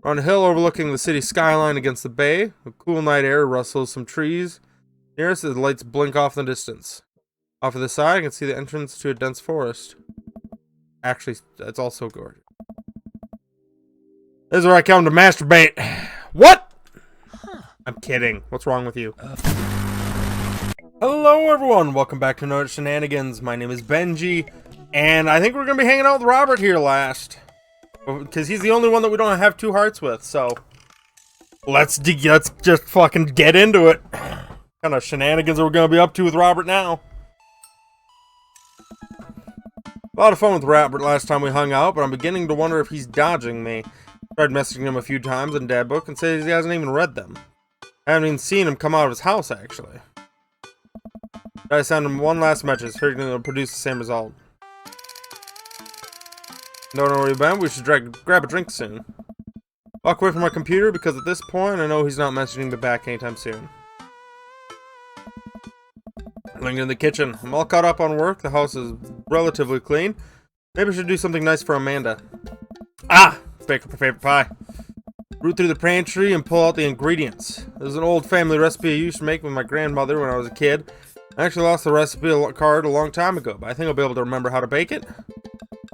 We're on a hill overlooking the city skyline against the bay. A cool night air rustles some trees. Near us, the lights blink off in the distance. Off to the side, I can see the entrance to a dense forest. Actually, it's also gorgeous. This is where I come to masturbate. What? I'm kidding. What's wrong with you? Hello, everyone. Welcome back to another Shenanigans. My name is Benji, and I think we're going to be hanging out with Robert here last. Because he's the only one that we don't have two hearts with, so... Let's just fucking get into it. What kind of shenanigans are we going to be up to with Robert now? A lot of fun with Robert last time we hung out, but I'm beginning to wonder if he's dodging me. Tried messaging him a few times in Dad Book and says he hasn't even read them. I haven't even seen him come out of his house, actually. I sent him one last message, figuring it'll produce the same result. Don't know where you've been, we should grab a drink soon. Walk away from my computer because at this point I know he's not messaging me back anytime soon. Living in the kitchen. I'm all caught up on work, the house is relatively clean. Maybe I should do something nice for Amanda. Ah! Bake up her favorite pie. Root through the pantry and pull out the ingredients. This is an old family recipe I used to make with my grandmother when I was a kid. I actually lost the recipe card a long time ago, but I think I'll be able to remember how to bake it.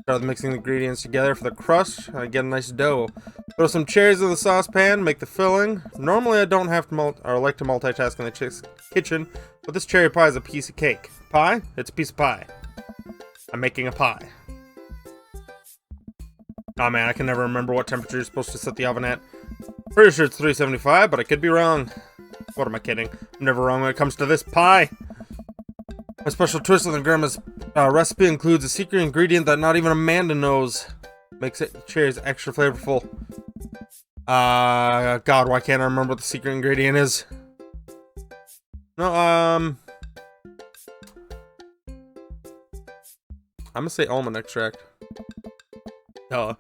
Start with mixing the ingredients together for the crust. I get a nice dough. Throw some cherries in the saucepan, make the filling. Normally I don't have to like to multitask in the kitchen, but this cherry pie is a piece of cake. Pie? It's a piece of pie. I'm making a pie. Oh man, I can never remember what temperature you're supposed to set the oven at. Pretty sure it's 375, but I could be wrong. What am I kidding? I'm never wrong when it comes to this pie. My special twist on the grandma's recipe includes a secret ingredient that not even Amanda knows. Makes it cherries extra flavorful. God, why can't I remember what the secret ingredient is? No, I'm gonna say almond extract. I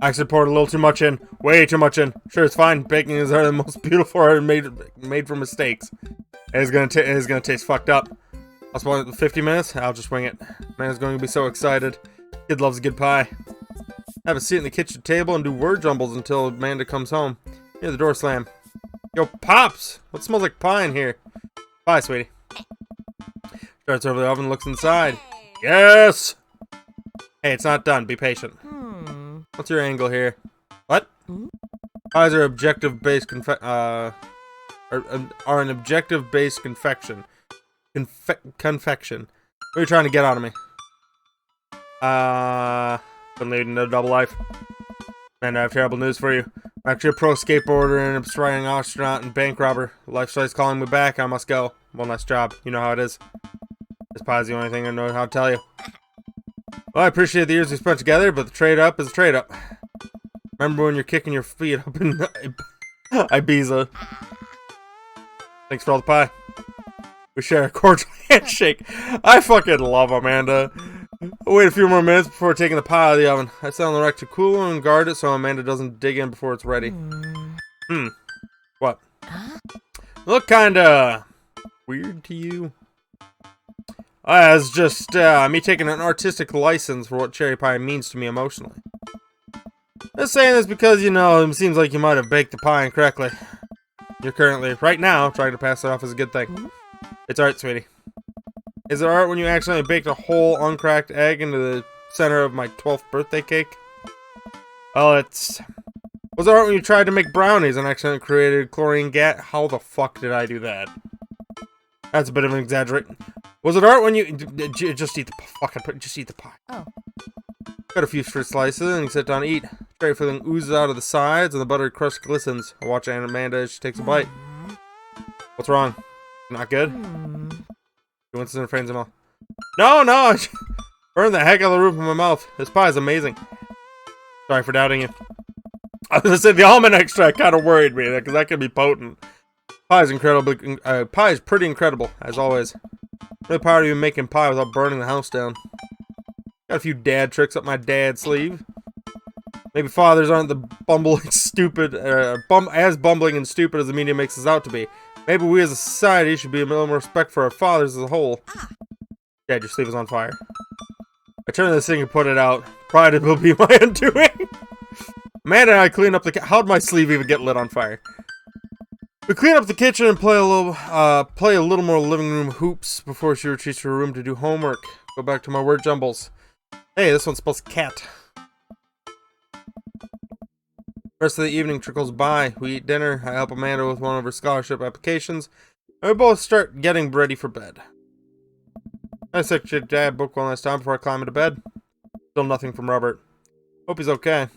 actually poured a little too much in. Way too much in. Sure, it's fine. Baking is the most beautiful art made from mistakes. It is gonna taste fucked up. I'll spoil it in 50 minutes. I'll just wing it. Man's going to be so excited. Kid loves a good pie. Have a seat at the kitchen table and do word jumbles until Amanda comes home. Hear the door slam. Yo, Pops! What smells like pie in here? Pie, sweetie. Starts over the oven, looks inside. Yes! Hey, it's not done. Be patient. What's your angle here? What? Pies are objective-based are an objective-based confection. Confection. What are you trying to get out of me? Been leading a double life. Man, I have terrible news for you. I'm actually a pro skateboarder and a aspiring astronaut and bank robber. Lifestyle's calling me back. I must go. One last job. You know how it is. This pie is the only thing I know how to tell you. Well, I appreciate the years we spent together, but the trade-up is a trade-up. Remember when you're kicking your feet up in Ibiza. Thanks for all the pie. We share a cordial handshake. I fucking love Amanda. I'll wait a few more minutes before taking the pie out of the oven. I set on the rack to cool and guard it so Amanda doesn't dig in before it's ready. What? Look kinda weird to you? It's just me taking an artistic license for what cherry pie means to me emotionally. I'm saying this because, you know, it seems like you might have baked the pie incorrectly. You're currently, right now, trying to pass it off as a good thing. It's art, sweetie. Is it art when you accidentally baked a whole uncracked egg into the center of my 12th birthday cake? Well, was it art when you tried to make brownies and accidentally created chlorine gas? How the fuck did I do that? That's a bit of an exaggeration. Was it art when you just eat the pie? Oh. Got a few fruit slices and you sit down to eat. Cherry filling oozes out of the sides and the buttered crust glistens. I watch Amanda as she takes a bite. What's wrong? Not good? He winces and refrains him all. No! Burn the heck out of the roof of my mouth. This pie is amazing. Sorry for doubting you. I was gonna say the almond extract kind of worried me because that could be potent. Pie is pretty incredible, as always. Really proud of you making pie without burning the house down. Got a few dad tricks up my dad's sleeve. Maybe fathers aren't the bumbling stupid, as bumbling and stupid as the media makes us out to be. Maybe we as a society should be a little more respect for our fathers as a whole. Dad, your sleeve is on fire. I turn this thing and put it out. Pride will be my undoing. Amanda and I clean up the... How'd my sleeve even get lit on fire? We clean up the kitchen and play a little more living room hoops before she retreats to her room to do homework. Go back to my word jumbles. Hey, this one spells cat. Rest of the evening trickles by. We eat dinner. I help Amanda with one of her scholarship applications. And we both start getting ready for bed. I text your dad book one last time before I climb into bed. Still nothing from Robert. Hope he's okay.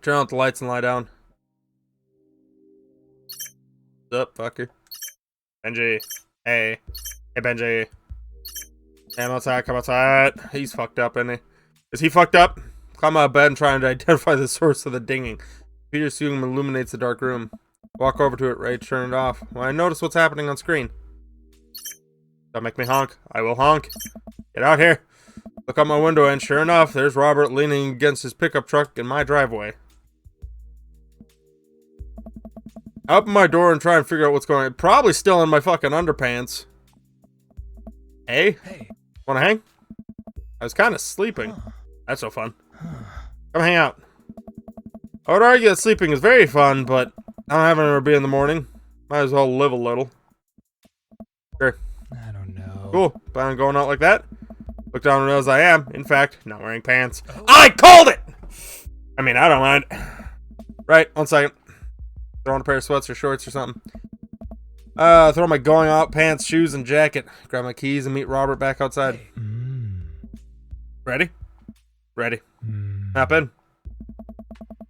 Turn out the lights and lie down. What's up, fucker? Benji. Hey. Hey, Benji. Come outside, come outside. He's fucked up, isn't he? Is he fucked up? Climb out of bed and trying to identify the source of the dinging. Peter's fume illuminates the dark room. Walk over to it, ready to turn it off. When I notice what's happening on screen. Don't make me honk. I will honk. Get out here. Look out my window and sure enough, there's Robert leaning against his pickup truck in my driveway. I open my door and try and figure out what's going on. Probably still in my fucking underpants. Hey? Wanna hang? I was kind of sleeping. That's so fun. Come hang out. I would argue that sleeping is very fun, but I don't have anywhere to be in the morning. Might as well live a little. Sure. I don't know. Cool. Plan on going out like that? Look down and realize I am, in fact, not wearing pants. Oh. I called it! I mean, I don't mind. Right, 1 second. Throw on a pair of sweats or shorts or something. Throw my going out pants, shoes, and jacket. Grab my keys and meet Robert back outside. Ready? Ready. Hop in.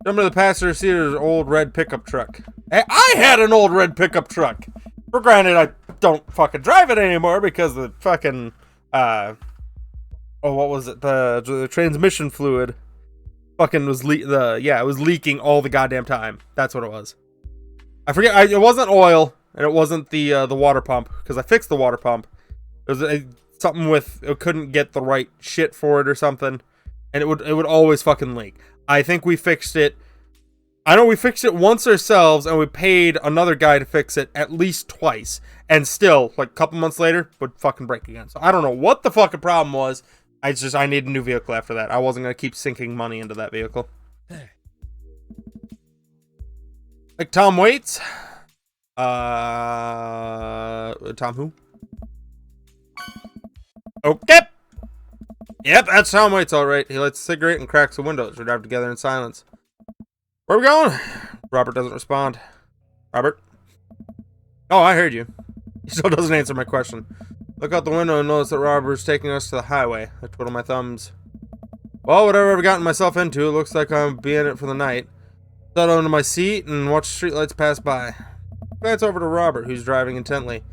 Jump into the passenger seat of his old red pickup truck. Hey, I had an old red pickup truck. For granted, I don't fucking drive it anymore because the fucking, what was it? The transmission fluid fucking was it was leaking all the goddamn time. That's what it was. I forget. It wasn't oil, and it wasn't the water pump because I fixed the water pump. It was something with it couldn't get the right shit for it or something, and it would always fucking leak. I think we fixed it. I know we fixed it once ourselves, and we paid another guy to fix it at least twice, and still, like a couple months later, would fucking break again. So I don't know what the fucking problem was. I need a new vehicle after that. I wasn't gonna keep sinking money into that vehicle. Hey. Like Tom Waits. Tom who? Okay. Yep, that's Tom Waits, alright. He lights a cigarette and cracks the windows. We drive together in silence. Where are we going? Robert doesn't respond. Robert? Oh, I heard you. He still doesn't answer my question. Look out the window and notice that Robert's taking us to the highway. I twiddle my thumbs. Well, whatever I've gotten myself into, it looks like I'm being it for the night. Settle into my seat and watch streetlights pass by. Glance over to Robert, who's driving intently.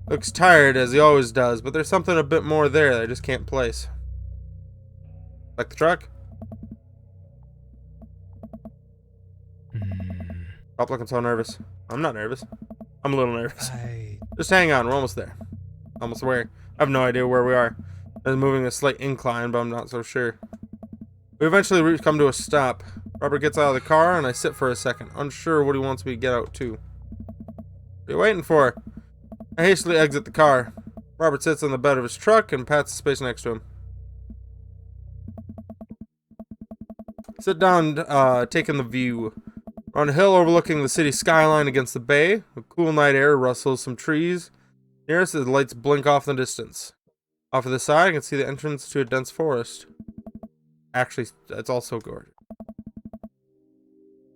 Looks tired, as he always does, but there's something a bit more there that I just can't place. Like the truck? Stop looking so nervous. I'm not nervous. I'm a little nervous. Just hang on, we're almost there. Almost where? I have no idea where we are. I'm moving a slight incline, but I'm not so sure. We eventually come to a stop. Robert gets out of the car, and I sit for a second, unsure what he wants me to get out to. What are you waiting for? I hastily exit the car. Robert sits on the bed of his truck and pats the space next to him. Sit down, taking the view. We're on a hill overlooking the city skyline against the bay. The cool night air rustles some trees. Near us, the lights blink off in the distance. Off to the side, I can see the entrance to a dense forest. Actually, it's also gorgeous.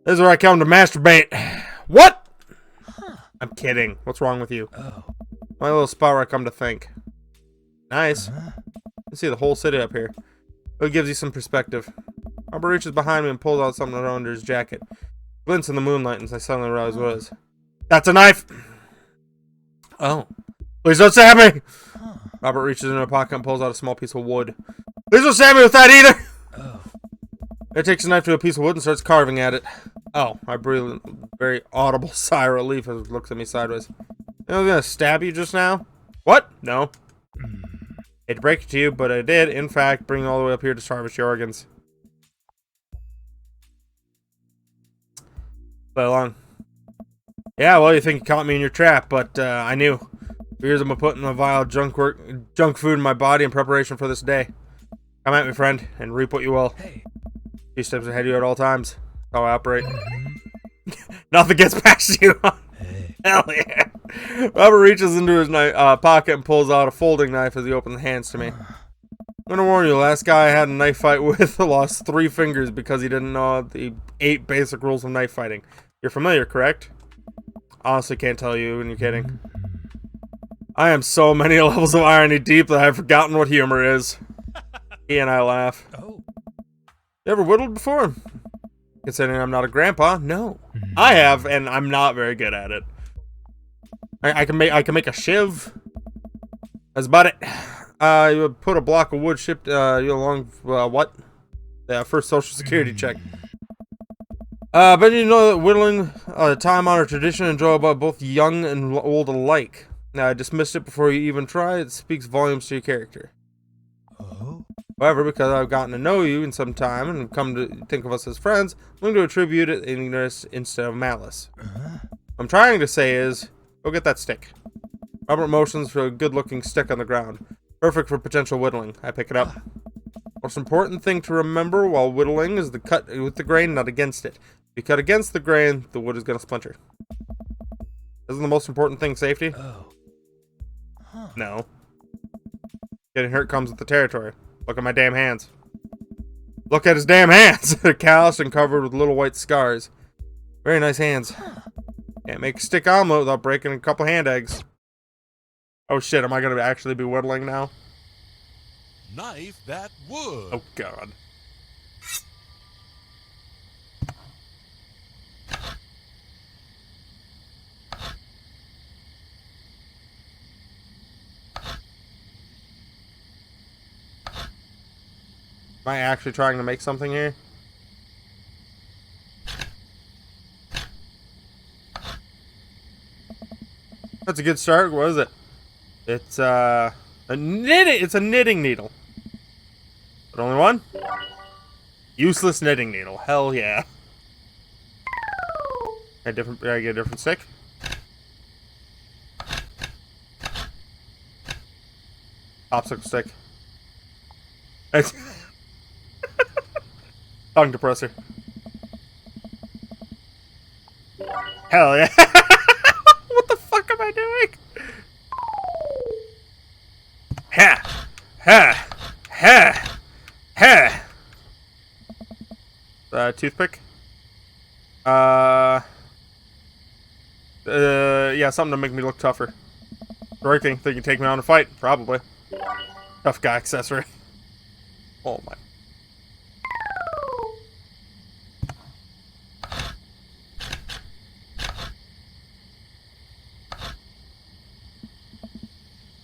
This is where I come to masturbate. What? I'm kidding. What's wrong with you? My little spot where I come to think. Nice. You can see the whole city up here. It gives you some perspective. Robert reaches behind me and pulls out something under his jacket. Glints in the moonlight, and I suddenly realize what it is. That's a knife! Oh. Please don't stab me! Robert reaches into a pocket and pulls out a small piece of wood. Please don't stab me with that either! He takes a knife to a piece of wood and starts carving at it. Oh, I breathe a very audible sigh of relief as he looks at me sideways. I was gonna stab you just now? What? No. Hate to break it to you, but I did, in fact, bring you all the way up here to harvest your organs. Play along. Yeah, well, you think you caught me in your trap, but I knew. For years I've been putting a vile junk food in my body in preparation for this day. Come at me, friend, and reap what you will. 2 steps ahead of you at all times. How I operate. Nothing gets past you. Hey. Hell yeah. Robert reaches into his pocket and pulls out a folding knife as he opens the hands to me. I'm gonna warn you, the last guy I had a knife fight with lost 3 fingers because he didn't know the 8 basic rules of knife fighting. You're familiar, correct? Honestly, can't tell you when you're kidding. I am so many levels of irony deep that I've forgotten what humor is. He and I laugh. Oh. You ever whittled before? Considering I'm not a grandpa, no. I have, and I'm not very good at it. I can make a shiv. That's about it. You would put a block of wood shipped you along what? The first social security check. But you know that whittling, time-honored tradition enjoyable by both young and old alike. Now, I dismissed it before you even try. It speaks volumes to your character. Oh. However, because I've gotten to know you in some time and come to think of us as friends, I'm going to attribute it in ignorance instead of malice. What I'm trying to say is, go get that stick. Robert motions for a good-looking stick on the ground. Perfect for potential whittling. I pick it up. Most important thing to remember while whittling is the cut with the grain, not against it. If you cut against the grain, the wood is going to splinter. Isn't the most important thing safety? Oh. Huh. No. Getting hurt comes with the territory. Look at my damn hands. Look at his damn hands! They're calloused and covered with little white scars. Very nice hands. Can't make a stick omelet without breaking a couple hand eggs. Oh shit, am I gonna actually be whittling now? Knife that wood. Oh god. Am I actually trying to make something here? That's a good start. What is it? It's a knitting. It's a knitting needle. But only one? Useless knitting needle. Hell yeah. I get a different stick. Popsicle stick. Tongue depressor. Hell yeah. What the fuck am I doing? Ha! Ha! Ha! Ha! Toothpick? Yeah, something to make me look tougher. The right thing, they can take me on a fight, probably. Tough guy accessory. Oh my.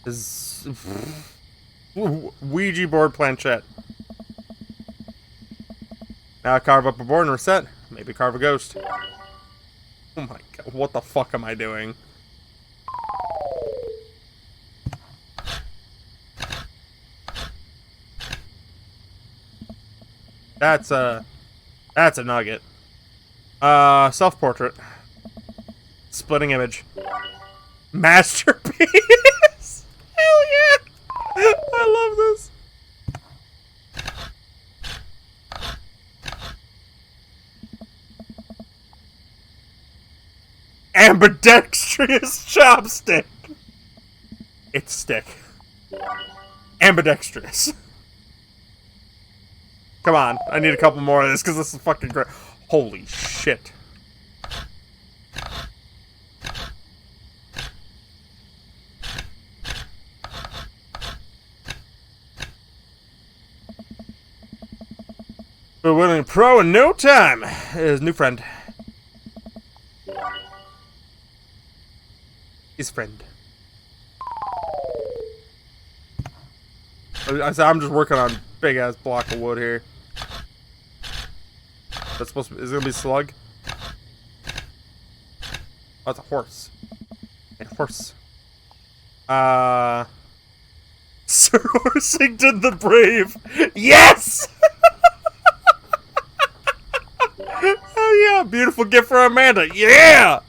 Is Ouija board planchette. Now I carve up a board and reset. Maybe carve a ghost. Oh my god, what the fuck am I doing? That's a nugget. Self-portrait. Splitting image. Masterpiece! Hell yeah! I love this. Ambidextrous chopstick! It's stick. Ambidextrous. Come on, I need a couple more of this because this is fucking great. Holy shit. We're winning pro in no time. His new friend. His friend. I said I'm just working on big ass block of wood here. That's supposed to be, is it gonna be a slug? Oh, it's a horse. A horse. Sir Horsington the Brave. Yes! Oh yeah, beautiful gift for Amanda. Yeah!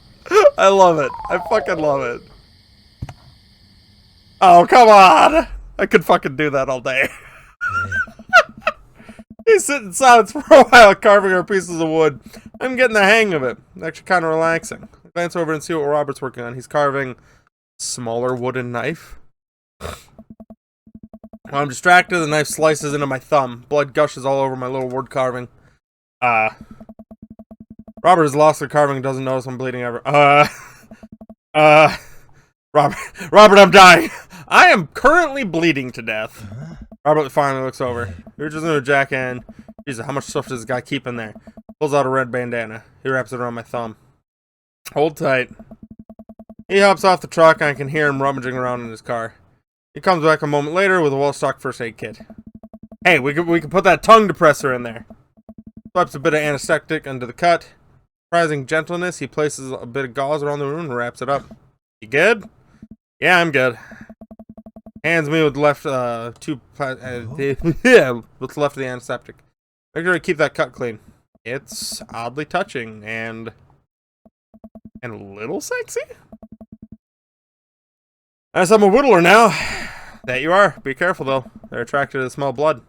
I love it. I fucking love it. Oh, come on! I could fucking do that all day. He's sitting in silence for a while, carving our pieces of wood. I'm getting the hang of it. Actually kind of relaxing. I glance over and see what Robert's working on. He's carving a smaller wooden knife. While I'm distracted, the knife slices into my thumb. Blood gushes all over my little wood carving. Robert has lost the carving and doesn't notice I'm bleeding ever. Robert, I'm dying. I am currently bleeding to death. Robert finally looks over. He reaches into a jacket and, Jesus, how much stuff does this guy keep in there? Pulls out a red bandana. He wraps it around my thumb. Hold tight. He hops off the truck and I can hear him rummaging around in his car. He comes back a moment later with a well-stocked first aid kit. Hey, we can put that tongue depressor in there. Swipes a bit of anesthetic into the cut. Surprising gentleness, he places a bit of gauze around the wound and wraps it up. You good? Yeah, I'm good. Hands me with left what's left of the antiseptic. Make sure to keep that cut clean. It's oddly touching and a little sexy. As I'm a whittler now. That you are. Be careful though. They're attracted to the smell of blood.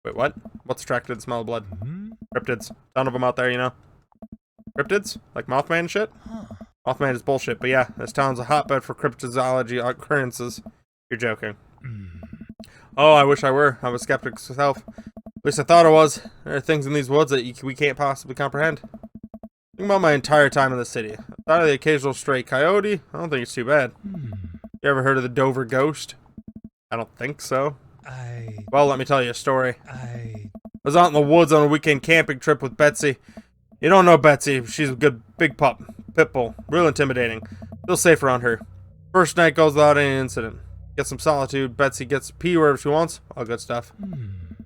Wait, what? What's attracted to the smell of blood? Cryptids. Ton of them out there, you know. Cryptids? Like Mothman and shit? Mothman is bullshit, but yeah, this town's a hotbed for cryptozoology occurrences. You're joking. Oh, I wish I were. I'm a skeptic myself. At least I thought I was. There are things in these woods that we can't possibly comprehend. Think about my entire time in the city. I thought of the occasional stray coyote. I don't think it's too bad. You ever heard of the Dover ghost? I don't think so. Well, let me tell you a story. I was out in the woods on a weekend camping trip with Betsy. You don't know Betsy. She's a good big pup. Pit bull. Real intimidating. Feel safe around her. First night goes without any incident. Get some solitude. Betsy gets to pee wherever she wants. All good stuff.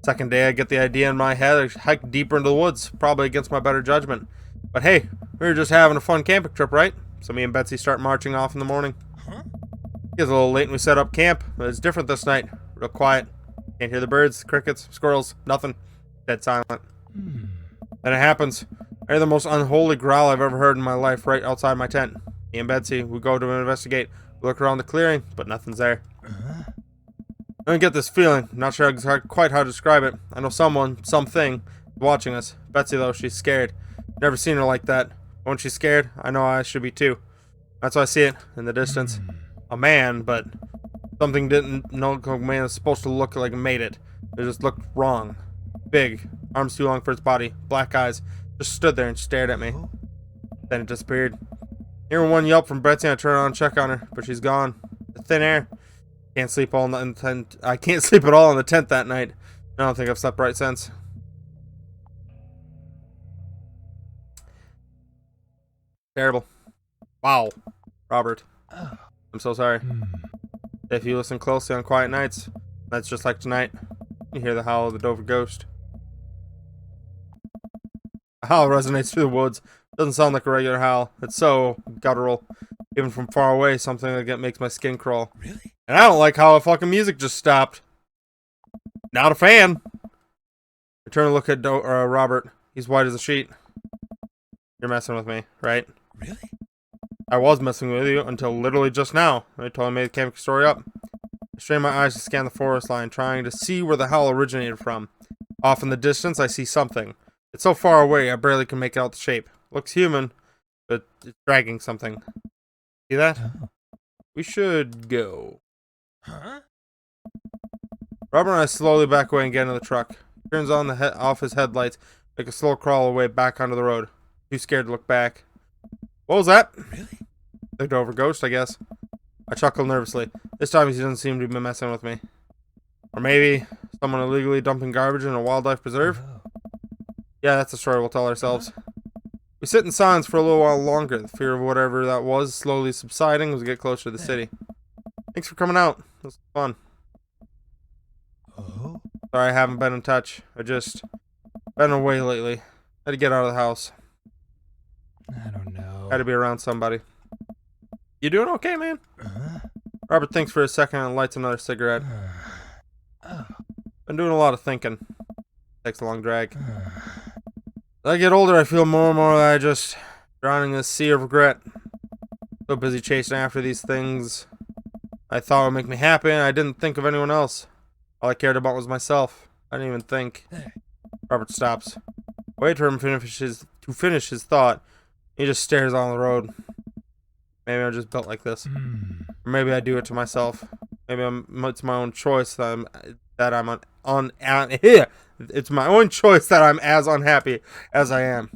Second day, I get the idea in my head. I hike deeper into the woods. Probably against my better judgment. But hey, we were just having a fun camping trip, right? So me and Betsy start marching off in the morning. It gets a little late and we set up camp. But it's different this night. Real quiet. Can't hear the birds, crickets, squirrels, nothing. Dead silent. Then it happens. I hear the most unholy growl I've ever heard in my life right outside my tent. Me and Betsy, we go to investigate. We look around the clearing, but nothing's there. I get this feeling. Not sure quite how to describe it. I know someone, something, watching us. Betsy, though, she's scared. Never seen her like that. When she's scared, I know I should be too. That's why I see it in the distance. A man, but something didn't know a man is supposed to look like made it. It just looked wrong. Big, arms too long for its body, black eyes. Just stood there and stared at me. Then it disappeared. Hearing one yelp from Betsy, I turn around and check on her, but she's gone. The thin air. Can't sleep all in the tent. I can't sleep at all in the tent that night. I don't think I've slept right since. Terrible. Wow. Robert. I'm so sorry. If you listen closely on quiet nights, that's just like tonight. You hear the howl of the Dover ghost. The howl resonates through the woods. Doesn't sound like a regular howl. It's so guttural. Even from far away, something like that makes my skin crawl. Really? And I don't like how the fucking music just stopped. Not a fan. I turn to look at Robert. He's white as a sheet. You're messing with me, right? Really? I was messing with you until literally just now. I totally made the camping story up. I strain my eyes to scan the forest line, trying to see where the howl originated from. Off in the distance, I see something. It's so far away, I barely can make out the shape. Looks human, but it's dragging something. See that? We should go. Huh? Robert and I slowly back away and get into the truck. He turns on off his headlights, make a slow crawl away back onto the road. Too scared to look back. What was that? Really? The Dover ghost, I guess. I chuckle nervously. This time he doesn't seem to be messing with me. Or maybe someone illegally dumping garbage in a wildlife preserve? Yeah, that's the story we'll tell ourselves. We sit in silence for a little while longer. The fear of whatever that was slowly subsiding as we get closer to the city. Thanks for coming out. It was fun. Sorry I haven't been in touch. I just been away lately. Had to get out of the house. I don't know. Had to be around somebody. You doing okay, man? Robert thinks for a second and lights another cigarette. Been doing a lot of thinking. Takes a long drag. As I get older, I feel more and more that I just drowning in a sea of regret. So busy chasing after these things I thought would make me happy, and I didn't think of anyone else. All I cared about was myself. I didn't even think. Robert stops. Wait for him to finish his thought. He just stares on the road. Maybe I'm just built like this. Or maybe I do it to myself. Maybe it's my own choice it's my own choice that I'm as unhappy as I am.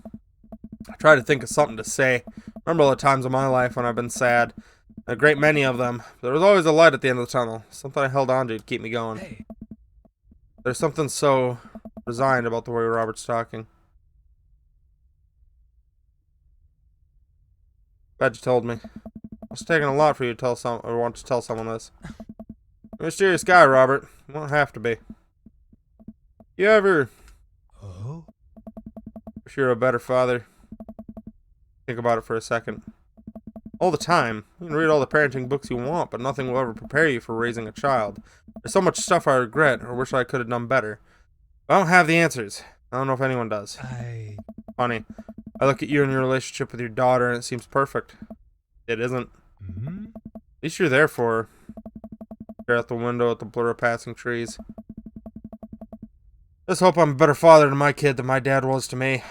I try to think of something to say. Remember all the times in my life when I've been sad. A great many of them. There was always a light at the end of the tunnel. Something I held on to keep me going. Hey. There's something so resigned about the way Robert's talking. Glad you told me. It's taking a lot for you to want to tell someone this. You're a mysterious guy, Robert. You won't have to be. You ever Oh? wish you were a better father? Think about it for a second. All the time. You can read all the parenting books you want, but nothing will ever prepare you for raising a child. There's so much stuff I regret or wish I could have done better. I don't have the answers. I don't know if anyone does. Funny. I look at you and your relationship with your daughter and it seems perfect. It isn't. Mm-hmm. At least you're there for her. Stare out the window at the blur of passing trees. Just hope I'm a better father to my kid than my dad was to me.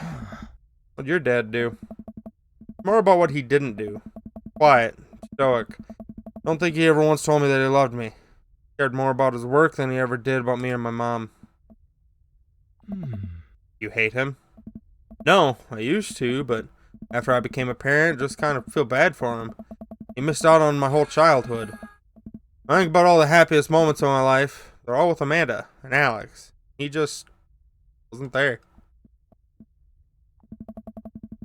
What'd your dad do? More about what he didn't do. Quiet. Stoic. Don't think he ever once told me that he loved me. He cared more about his work than he ever did about me and my mom. You hate him? No, I used to, but after I became a parent, just kind of feel bad for him. He missed out on my whole childhood. I think about all the happiest moments of my life. They're all with Amanda and Alex. He just wasn't there.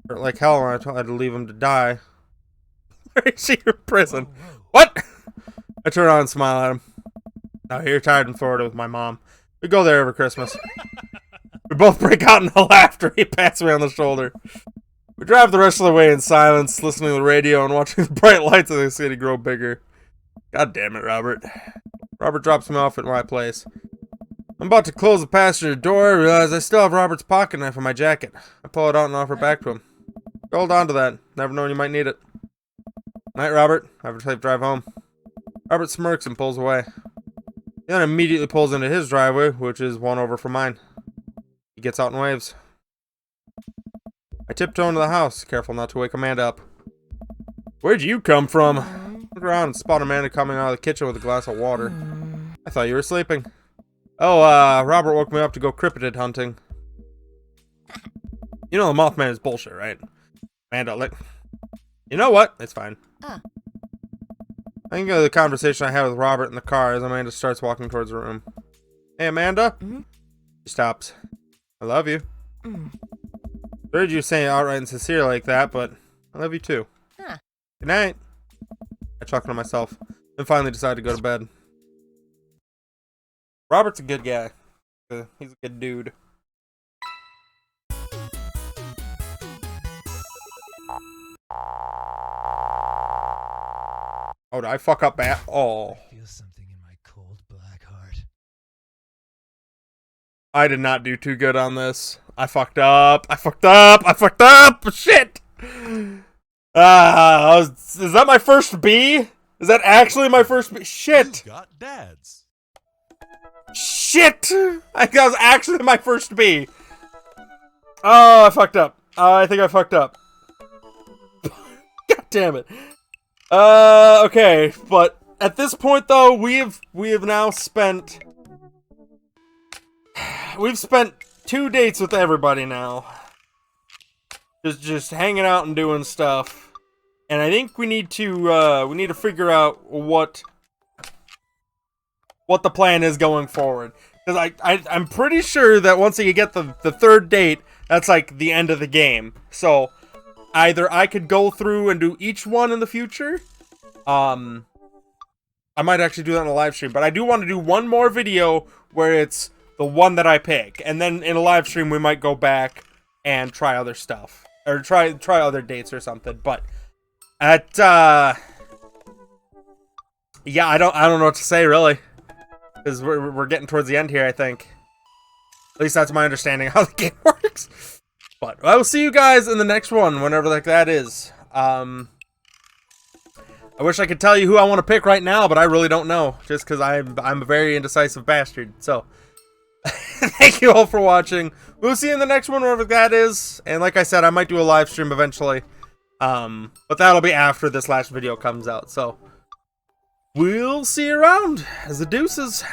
Hurt like hell when I had to leave him to die. Where is she in prison? Whoa. What? I turn around and smile at him. Now you're tired in Florida with my mom. We go there every Christmas. We both break out into laughter. He pats me on the shoulder. We drive the rest of the way in silence, listening to the radio and watching the bright lights of the city grow bigger. God damn it, Robert. Robert drops me off at my place. I'm about to close the passenger door. I realize I still have Robert's pocket knife in my jacket. I pull it out and offer it back to him. Hold on to that. Never know when you might need it. Night, Robert. Have a safe drive home. Robert smirks and pulls away. He then immediately pulls into his driveway, which is one over from mine. He gets out and waves. I tiptoe into the house, careful not to wake Amanda up. Where'd you come from? Look around and spot Amanda coming out of the kitchen with a glass of water. I thought you were sleeping. Oh, Robert woke me up to go cryptid hunting. You know the Mothman is bullshit, right? Amanda, you know what? It's fine. I think of the conversation I had with Robert in the car as Amanda starts walking towards the room. Hey, Amanda? She stops. I love you. I heard you say it outright and sincere like that, but I love you too. Good night. I chuckle to myself, then finally decide to go to bed. Robert's a good guy. He's a good dude. Oh, did I fuck up bad? Oh. I feel something in my cold black heart. I did not do too good on this. I fucked up. Shit. Is that my first B? Is that actually my first B? Shit. You got dads. Shit. I think that was actually my first B. Oh, I fucked up. I think I fucked up. God damn it. Okay, but at this point though, we have now spent spent 2 dates with everybody now. Just hanging out and doing stuff. And I think we need to figure out what the plan is going forward. Because I'm pretty sure that once you get the third date, that's like the end of the game. So either I could go through and do each one in the future. I might actually do that in a live stream, but I do want to do one more video where it's the one that I pick, and then in a live stream we might go back and try other stuff or try other dates or something. But at yeah, I don't know what to say really, because we're getting towards the end here. I think, at least that's my understanding of how the game works. But I will see you guys in the next one, whenever that is. I wish I could tell you who I want to pick right now, but I really don't know, just because I'm a very indecisive bastard. So, Thank you all for watching. We'll see you in the next one, wherever that is. And like I said, I might do a live stream eventually. But that'll be after this last video comes out. So we'll see you around as the deuces.